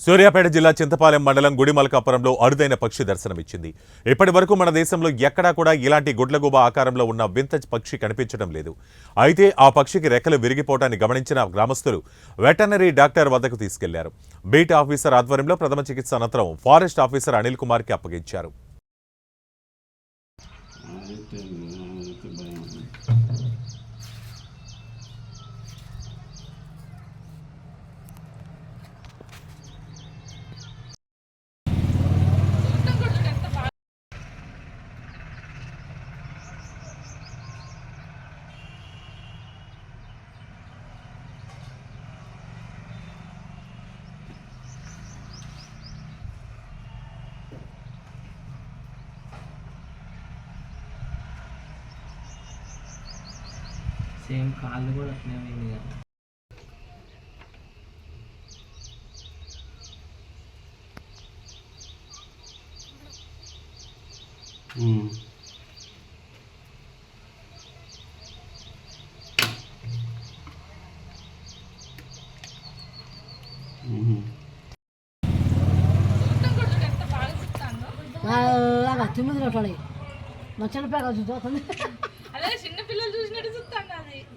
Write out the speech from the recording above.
సూర్యాపేట జిల్లా చింతపాలెం మండలం గుడిమల్కాపురంలో అరుదైన పక్షి దర్శనమిచ్చింది. ఇప్పటి వరకు మన దేశంలో ఎక్కడా కూడా ఇలాంటి గుడ్లగూబ ఆకారంలో ఉన్న వింత పక్షి కనిపించడం లేదు. అయితే ఆ పక్షికి రెక్కలు విరిగిపోవటాన్ని గమనించిన గ్రామస్తులు వెటర్నరీ డాక్టర్ వద్దకు తీసుకెళ్లారు. బీట్ ఆఫీసర్ ఆధ్వర్యంలో ప్రథమ చికిత్స అనంతరం ఫారెస్ట్ ఆఫీసర్ అనిల్ కుమార్కి అప్పగించారు. సేమ్ కాళ్ళు కూడా అట్లే అయింది కదా. తిమ్మిది రొట్టె మచ్చడి ప్యాక్ అవుతుంది అదే చిన్న పిల్లలు